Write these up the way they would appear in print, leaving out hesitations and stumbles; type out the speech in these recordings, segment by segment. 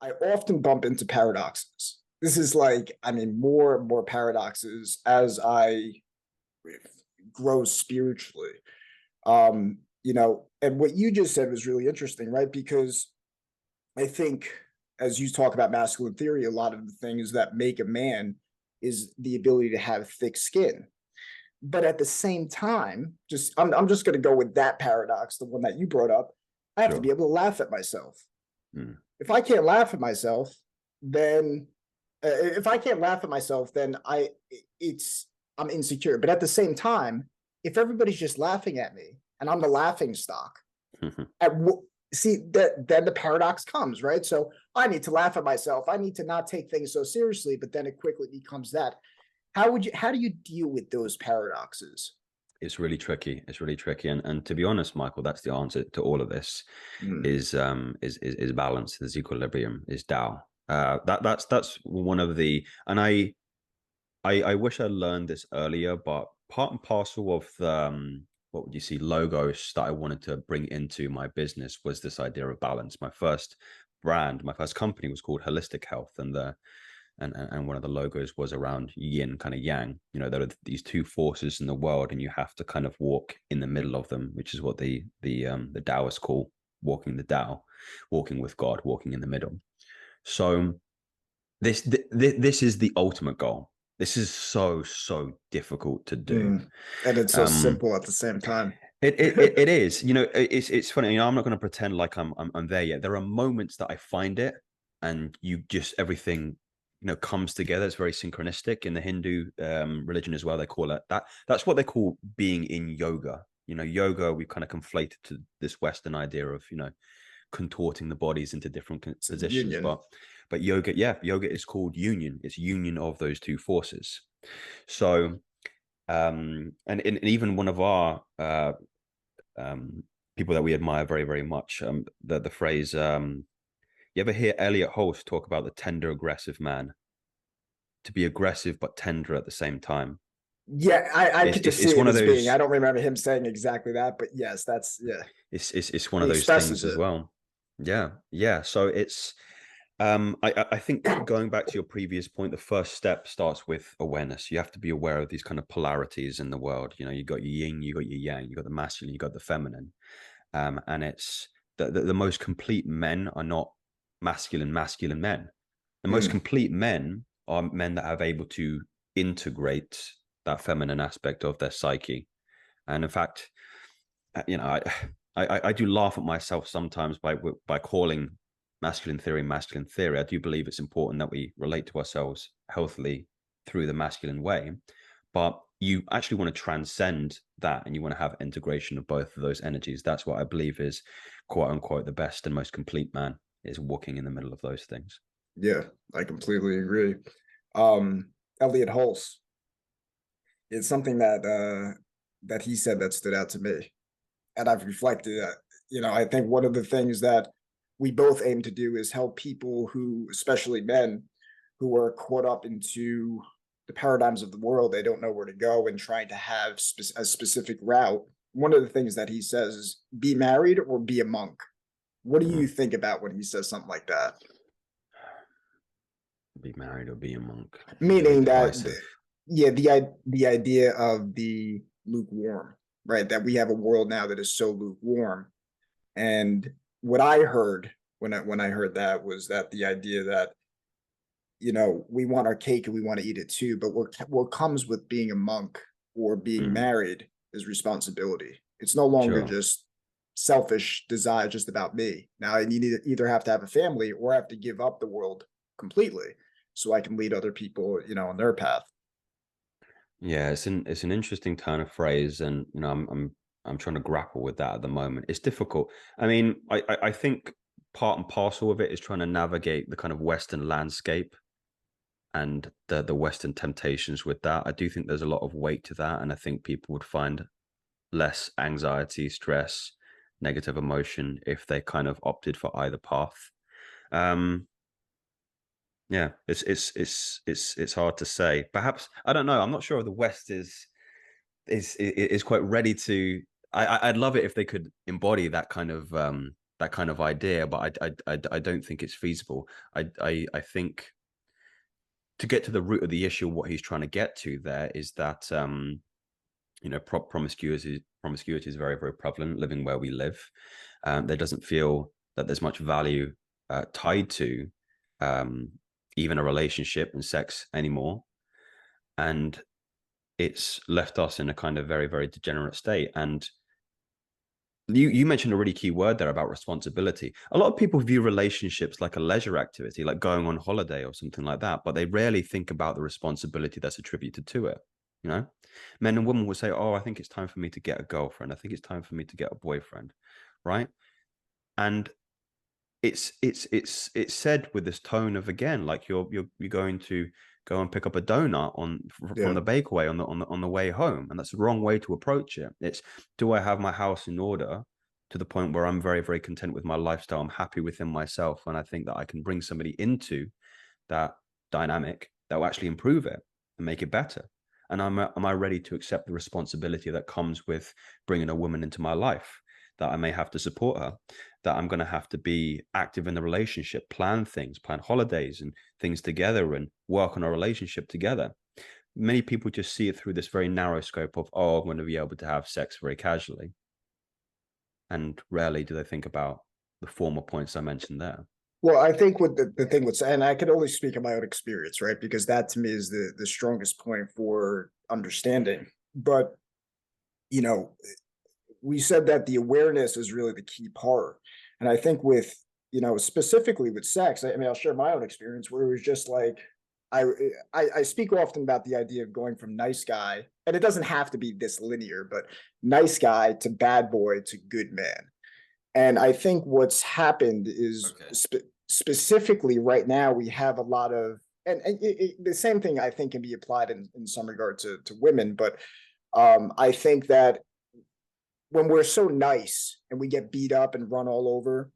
I often bump into paradoxes. This is like, I mean, more and more paradoxes as I grow spiritually. And what you just said was really interesting, right? Because I think as you talk about masculine theory, a lot of the things that make a man is the ability to have thick skin. But at the same time, I'm just going to go with that paradox, the one that you brought up. I have to Sure. be able to laugh at myself. Mm. If I can't laugh at myself, then if I can't laugh at myself, then I'm insecure. But at the same time, if everybody's just laughing at me and I'm the laughing stock, at see that then the paradox comes, right? So I need to laugh at myself. I need to not take things so seriously, but then it quickly becomes that. How do you deal with those paradoxes? It's really tricky. It's really tricky. And to be honest, Michael, that's the answer to all of this Mm, is balance, is equilibrium, is Tao. That's one of the, and I wish I learned this earlier, but part and parcel of the what would you see logos that I wanted to bring into my business was this idea of balance. My first brand, my first company was called Holistic Health, and one of the logos was around yin, kind of yang. There are these two forces in the world, and you have to kind of walk in the middle of them, which is what the Taoists call walking the Tao, walking with God, walking in the middle. So this is the ultimate goal. This is so difficult to do. mm. And it's so Um, simple at the same time. it is. It's funny. I'm not going to pretend like I'm there yet. There are moments that I find it, and you just everything comes together. It's very synchronistic in the Hindu religion as well. They call it that. That's what they call being in yoga. Yoga we kind of conflated to this Western idea of contorting the bodies into different It's a positions, union. but yoga is called union. It's union of those two forces. So and even one of our people that we admire very, very much. The phrase, you ever hear Elliot Hulse talk about the tender, aggressive man? To be aggressive but tender at the same time. Yeah, I It's could it's, just it's see it one of as being. I those. don't remember him saying exactly that, but yes, that's yeah. It's one He of those expresses things as it. well. Yeah, yeah. So it's. I think going back to your previous point, the first step starts with awareness. You have to be aware of these kind of polarities in the world. You got your yin, you got your yang, you got the masculine, you got the feminine. And it's the most complete men are not masculine men. The most Mm. complete men are men that are able to integrate that feminine aspect of their psyche. And in fact, I do laugh at myself sometimes by calling masculine theory. I do believe it's important that we relate to ourselves healthily through the masculine way, but you actually want to transcend that and you want to have integration of both of those energies. That's what I believe is quote unquote the best and most complete man, is walking in the middle of those things. Yeah, I completely agree. Elliot Hulse, it's something that he said that stood out to me, and I've reflected that. I think one of the things that we both aim to do is help people who, especially men, who are caught up into the paradigms of the world. They don't know where to go and trying to have a specific route. One of the things that he says is be married or be a monk. What do you Mm. think about when he says something like that? Be married or be a monk. Very Meaning that, divisive. yeah, the idea of the lukewarm, right? That we have a world now that is so lukewarm. And what I heard when I heard that was that the idea that we want our cake and we want to eat it too, but what comes with being a monk or being Mm. married is responsibility. It's no longer Sure. just selfish desire just about me. Now I need to either have to have a family or I have to give up the world completely so I can lead other people, on their path. Yeah, it's an interesting turn of phrase, and I'm trying to grapple with that at the moment. It's difficult. I mean, I think part and parcel of it is trying to navigate the kind of Western landscape and the Western temptations with that. I do think there's a lot of weight to that, and I think people would find less anxiety, stress, negative emotion if they kind of opted for either path. Um, yeah, it's hard to say. Perhaps I don't know. I'm not sure if the West is quite ready to. I'd love it if they could embody that kind of that kind of idea, but I don't think it's feasible. I think to get to the root of the issue, what he's trying to get to there is that promiscuity is very, very prevalent living where we live. There doesn't feel that there's much value tied to even a relationship and sex anymore, and it's left us in a kind of very, very degenerate state. And you mentioned a really key word there about responsibility. A lot of people view relationships like a leisure activity, like going on holiday or something like that, but they rarely think about the responsibility that's attributed to it. Men and women will say, oh, I think it's time for me to get a girlfriend, I think it's time for me to get a boyfriend, right? And it's said with this tone of, again, like you're going to go and pick up a donut from the bakery on the way home, and that's the wrong way to approach it. It's, do I have my house in order to the point where I'm very, very content with my lifestyle, I'm happy within myself, and I think that I can bring somebody into that dynamic that will actually improve it and make it better? And am I ready to accept the responsibility that comes with bringing a woman into my life, that I may have to support her, that I'm going to have to be active in the relationship, plan things, plan holidays and things together, and work on a relationship together? Many people just see it through this very narrow scope of, oh, I'm going to be able to have sex very casually. And rarely do they think about the former points I mentioned there. Well, I think what the thing with, and I can only speak of my own experience, right? Because that to me is the strongest point for understanding. But, we said that the awareness is really the key part. And I think with, specifically with sex, I mean, I'll share my own experience where it was just like, I speak often about the idea of going from nice guy, and it doesn't have to be this linear, but nice guy to bad boy to good man. And I think what's happened is specifically right now, we have a lot of, and the same thing I think can be applied in some regard to women, but I think that when we're so nice and we get beat up and run all over,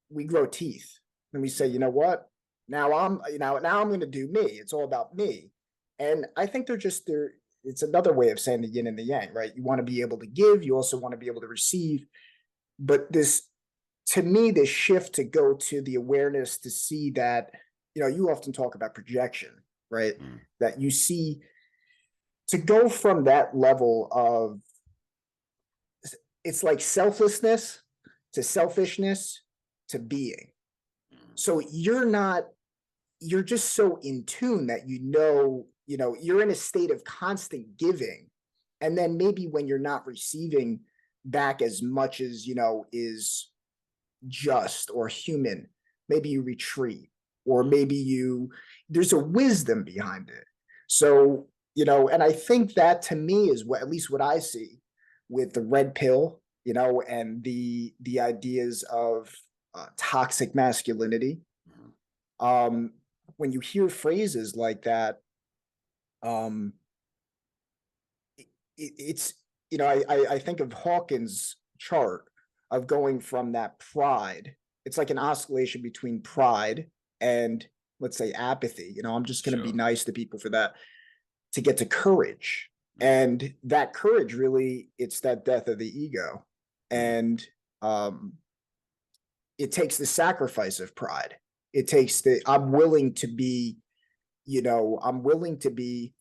we grow teeth and we say, you know what? Now I'm going to do me. It's all about me. And I think it's another way of saying the yin and the yang, right? You want to be able to give, you also want to be able to receive. But to me, this shift to go to the awareness to see that, you often talk about projection, right? That you see, to go from that level of, it's like selflessness to selfishness to being. So you're just so in tune that, you're in a state of constant giving. And then maybe when you're not receiving back as much as, is just or human, maybe you retreat, or maybe there's a wisdom behind it. So, and I think that to me is at least what I see with the red pill, and the ideas of toxic masculinity. When you hear phrases like that, it's, I think of Hawkins' chart of going from that pride. It's like an oscillation between pride and, let's say, apathy. I'm just going to be nice to people for that, to get to courage. And that courage, really, it's that death of the ego. And it takes the sacrifice of pride. It takes I'm willing to be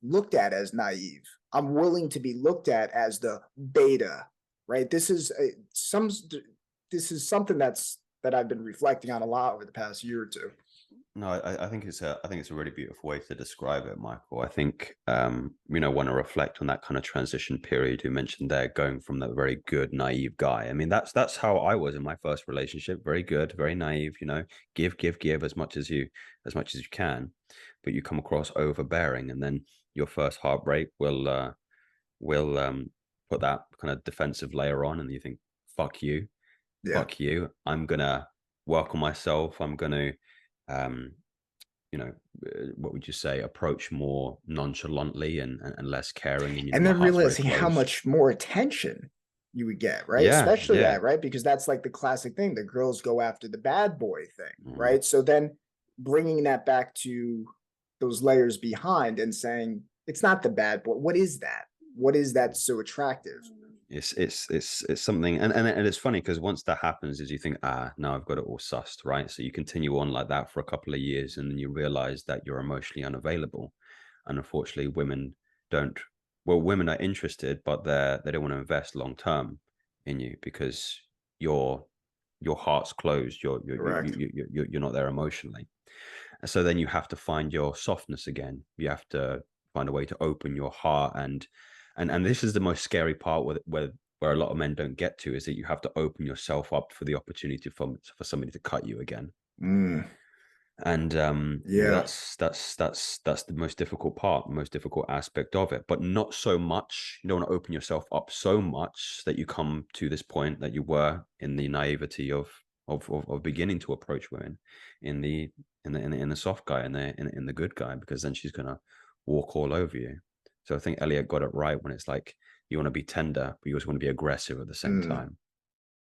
looked at as naive. I'm willing to be looked at as the beta, right? This is something that I've been reflecting on a lot over the past year or two. No, I think it's a really beautiful way to describe it, Michael. I think want to reflect on that kind of transition period you mentioned there, going from that very good, naive guy. I mean, that's how I was in my first relationship. Very good, very naive. Give as much as you can, but you come across overbearing, and then your first heartbreak will put that kind of defensive layer on, and you think, fuck you, fuck you. I'm gonna work on myself. I'm gonna what would you say, approach more nonchalantly and less caring, and then realizing how much more attention you would get, right? Especially that, right? Because that's like the classic thing, the girls go after the bad boy thing, right? So then bringing that back to those layers behind and saying, it's not the bad boy. What is that so attractive? It's something, and it's funny because once that happens, is you think, now I've got it all sussed, right? So you continue on like that for a couple of years, and then you realize that you're emotionally unavailable. And unfortunately, women don't. Well, women are interested, but they don't want to invest long term in you because your your heart's closed. Correct. You're not there emotionally. And so then you have to find your softness again. You have to find a way to open your heart, and this is the most scary part where a lot of men don't get to, is that you have to open yourself up for the opportunity for somebody to cut you again. Mm, And yeah. that's the most difficult part, the most difficult aspect of it, but not so much. You don't want to open yourself up so much that you come to this point that you were in the naivety of beginning to approach women in the soft guy and in the good guy, because then she's gonna walk all over you. So I think Elliot got it right when it's like, you want to be tender, but you also want to be aggressive at the same Mm. time.